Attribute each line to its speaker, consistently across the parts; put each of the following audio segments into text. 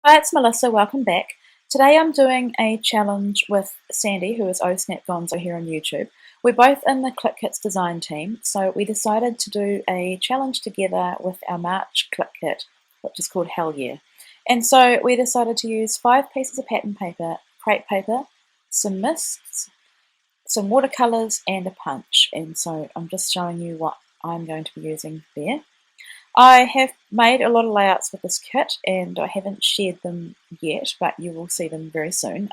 Speaker 1: Hi, it's Melissa. Welcome back. Today I'm doing a challenge with Sandy, who is Ohsnapgonzo here on YouTube. We're both in the Clique design team, so we decided to do a challenge together with our March Clique kit, which is called Hell Yeah. And so we decided to use 5 pieces of pattern paper, crepe paper, some mists, some watercolours, and a punch. And so I'm just showing you what I'm going to be using there. I have made a lot of layouts with this kit and I haven't shared them yet, but you will see them very soon.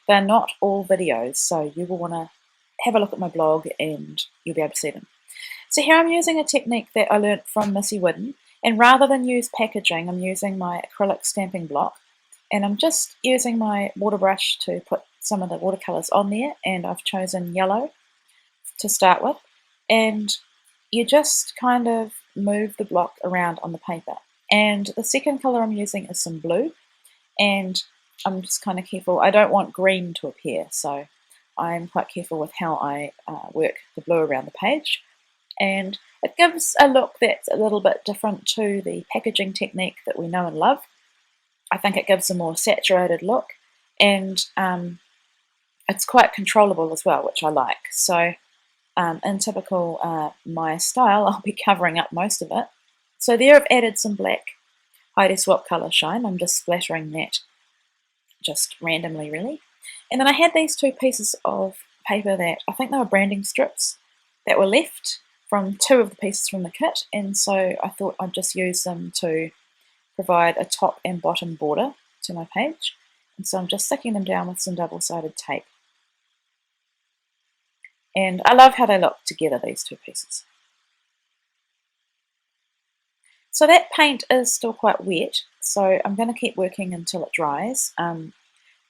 Speaker 1: They're not all videos, so you will want to have a look at my blog and you'll be able to see them. So here I'm using a technique that I learnt from Missy Whidden, and rather than use packaging, I'm using my acrylic stamping block, and I'm just using my water brush to put some of the watercolours on there, and I've chosen yellow to start with, and you just kind of move the block around on the paper. And the second colour I'm using is some blue, and I'm just kind of careful. I don't want green to appear, so I'm quite careful with how I work the blue around the page. And it gives a look that's a little bit different to the packaging technique that we know and love. I think it gives a more saturated look, and it's quite controllable as well, which I like. So in typical my style, I'll be covering up most of it. So there I've added some black Heidi Swap Colour Shine. I'm just splattering that just randomly, really. And then I had these 2 pieces of paper that I think they were branding strips that were left from 2 of the pieces from the kit, and so I thought I'd just use them to provide a top and bottom border to my page. And so I'm just sticking them down with some double-sided tape. And I love how they look together, these 2 pieces. So that paint is still quite wet, so I'm going to keep working until it dries.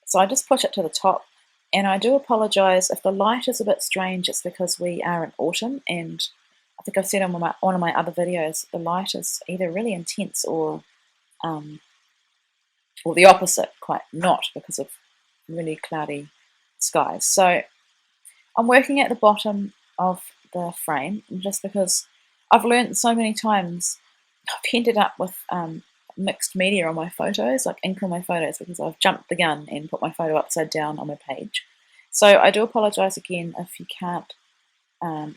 Speaker 1: So I just push it to the top, and I do apologise if the light is a bit strange. It's because we are in autumn, and I think I've said on one of my other videos, the light is either really intense or the opposite, quite not, because of really cloudy skies. So I'm working at the bottom of the frame, just because I've learnt so many times I've ended up with mixed media on my photos, like ink on my photos, because I've jumped the gun and put my photo upside down on my page. So I do apologise again if you can't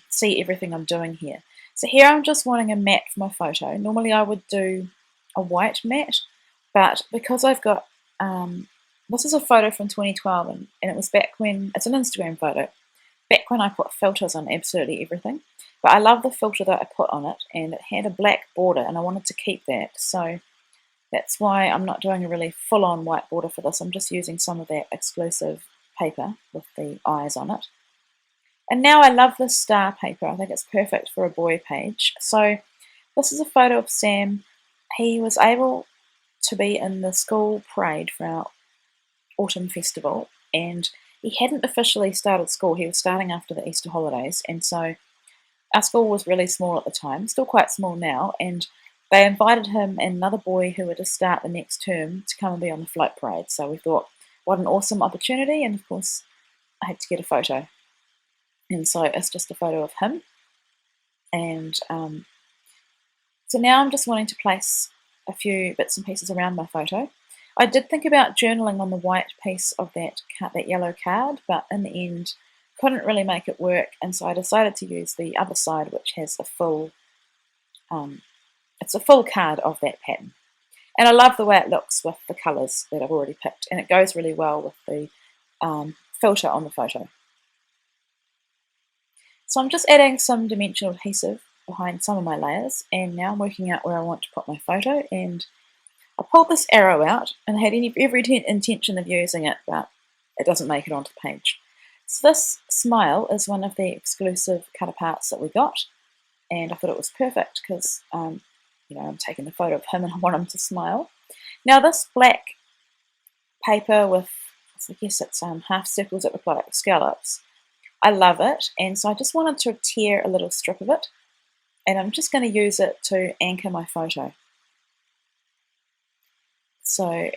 Speaker 1: see everything I'm doing here. So here I'm just wanting a matte for my photo. Normally I would do a white matte, but because I've got, this is a photo from 2012, and it was back when, it's an Instagram photo, back when I put filters on absolutely everything. But I love the filter that I put on it, and it had a black border, and I wanted to keep that. So that's why I'm not doing a really full-on white border for this. I'm just using some of that exclusive paper with the eyes on it. And now I love this star paper. I think it's perfect for a boy page. So this is a photo of Sam. He was able to be in the school parade for our autumn festival, and he hadn't officially started school. He was starting after the Easter holidays, and so our school was really small at the time, still quite small now, and they invited him and another boy who were to start the next term to come and be on the float parade. So we thought, what an awesome opportunity, and of course I had to get a photo. And so it's just a photo of him. And so now I'm just wanting to place a few bits and pieces around my photo. I did think about journaling on the white piece of that yellow card, but in the end couldn't really make it work, and so I decided to use the other side, which has a full, it's a full card of that pattern. And I love the way it looks with the colours that I've already picked, and it goes really well with the filter on the photo. So I'm just adding some dimensional adhesive behind some of my layers, and now I'm working out where I want to put my photo, and I pulled this arrow out and had every intention of using it, but it doesn't make it onto the page. So this smile is one of the exclusive cut aparts that we got, and I thought it was perfect because I'm taking the photo of him and I want him to smile. Now this black paper with, I guess it's half circles that look like scallops, I love it, and so I just wanted to tear a little strip of it, and I'm just going to use it to anchor my photo. So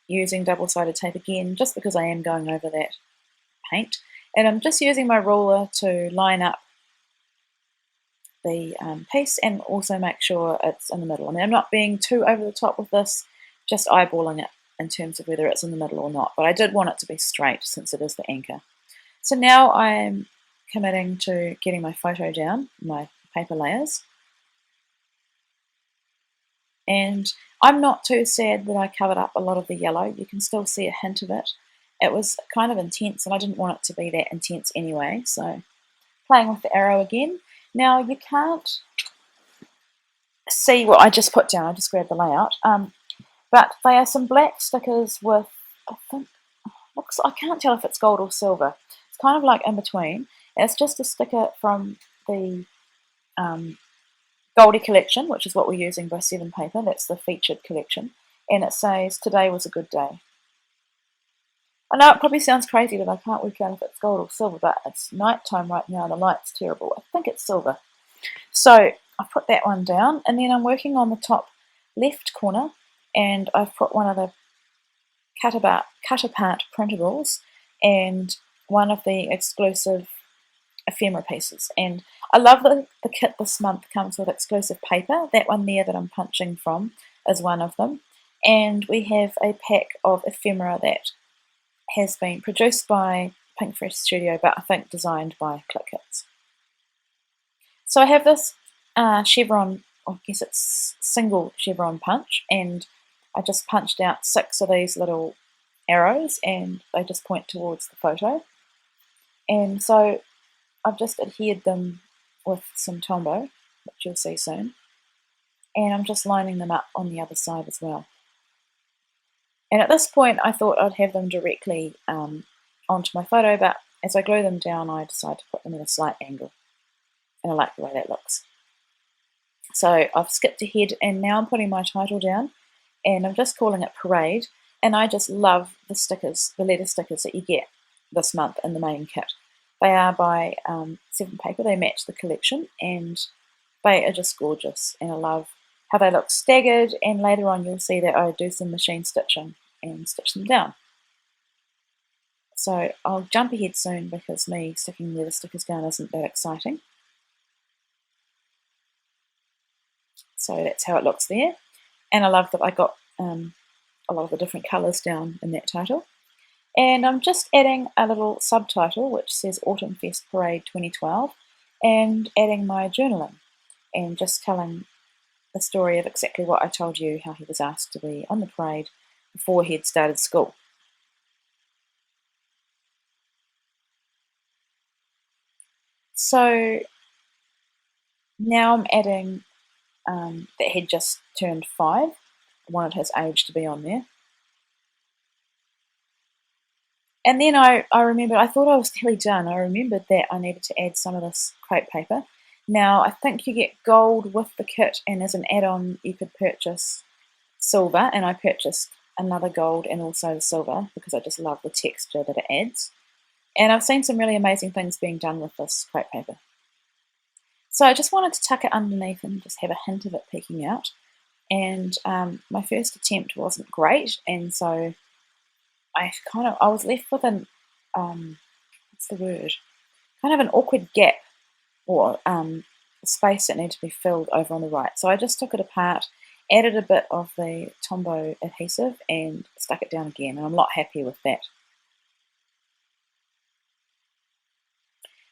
Speaker 1: using double-sided tape again, just because I am going over that paint, and I'm just using my ruler to line up the piece and also make sure it's in the middle. I mean, I'm not being too over the top with this, just eyeballing it in terms of whether it's in the middle or not, but I did want it to be straight since it is the anchor. So now I'm committing to getting my photo down, my paper layers. And I'm not too sad that I covered up a lot of the yellow. You can still see a hint of it. It was kind of intense and I didn't want it to be that intense anyway, so playing with the arrow again. Now you can't see what I just put down, I just grabbed the layout, but they are some black stickers with, I think, I can't tell if it's gold or silver. It's kind of like in between. It's just a sticker from the Goldie collection, which is what we're using by 7 paper. That's the featured collection, and it says today was a good day. I know it probably sounds crazy that I can't work out if it's gold or silver, but it's night time right now and the light's terrible. I think it's silver. So I put that one down, and then I'm working on the top left corner, and I've put one of the cut apart printables and one of the exclusive ephemera pieces. And I love that the kit this month comes with exclusive paper. That one there that I'm punching from is one of them. And we have a pack of ephemera that has been produced by Pink Fresh Studio, but I think designed by Clique. So I have this chevron, I guess it's single chevron punch, and I just punched out 6 of these little arrows and they just point towards the photo. And so I've just adhered them with some Tombow, which you'll see soon, and I'm just lining them up on the other side as well. And at this point I thought I'd have them directly onto my photo, but as I glue them down I decided to put them at a slight angle, and I like the way that looks. So I've skipped ahead and now I'm putting my title down, and I'm just calling it Parade, and I just love the stickers, the letter stickers that you get this month in the main kit. They are by 7 paper, they match the collection, and they are just gorgeous, and I love how they look staggered, and later on you'll see that I do some machine stitching and stitch them down. So I'll jump ahead soon because me sticking leather stickers down isn't that exciting. So that's how it looks there, and I love that I got a lot of the different colours down in that title. And I'm just adding a little subtitle which says Autumn Fest Parade 2012, and adding my journaling and just telling the story of exactly what I told you, how he was asked to be on the parade before he'd started school. So now I'm adding that he'd just turned 5. I wanted his age to be on there. And then I remembered, I thought I was nearly done. I remembered that I needed to add some of this crepe paper. Now, I think you get gold with the kit, and as an add-on you could purchase silver, and I purchased another gold and also the silver because I just love the texture that it adds. And I've seen some really amazing things being done with this crepe paper. So I just wanted to tuck it underneath and just have a hint of it peeking out. And my first attempt wasn't great, and so I was left with an what's the word? Kind of an awkward gap, or a space that needed to be filled over on the right. So I just took it apart, added a bit of the Tombow adhesive, and stuck it down again. And I'm not happy with that.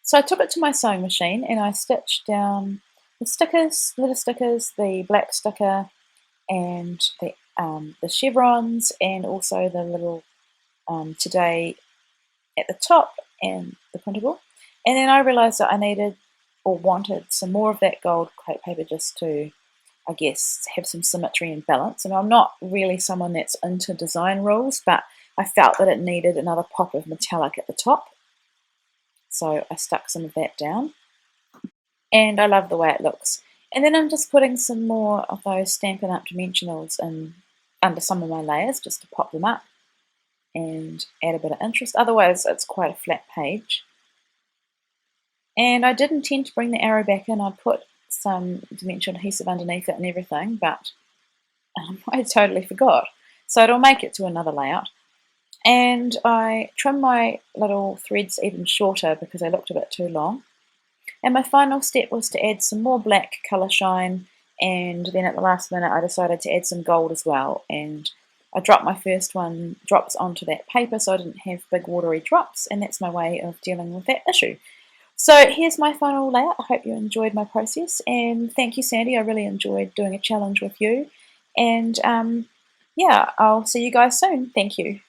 Speaker 1: So I took it to my sewing machine and I stitched down the stickers, little stickers, the black sticker, and the chevrons, and also the little today at the top and the printable. And then I realised that I needed or wanted some more of that gold crepe paper just to, I guess, have some symmetry and balance. And I'm not really someone that's into design rules, but I felt that it needed another pop of metallic at the top. So I stuck some of that down, and I love the way it looks. And then I'm just putting some more of those Stampin' Up! Dimensionals in under some of my layers just to pop them up and add a bit of interest. Otherwise it's quite a flat page. And I did intend to bring the arrow back in. I put some dimensional adhesive underneath it and everything, but I totally forgot. So it'll make it to another layout. And I trimmed my little threads even shorter because they looked a bit too long. And my final step was to add some more black colour shine, and then at the last minute I decided to add some gold as well, and I dropped my first one drops onto that paper so I didn't have big watery drops, and that's my way of dealing with that issue. So here's my final layout. I hope you enjoyed my process, and thank you, Sandy. I really enjoyed doing a challenge with you, and yeah, I'll see you guys soon. Thank you.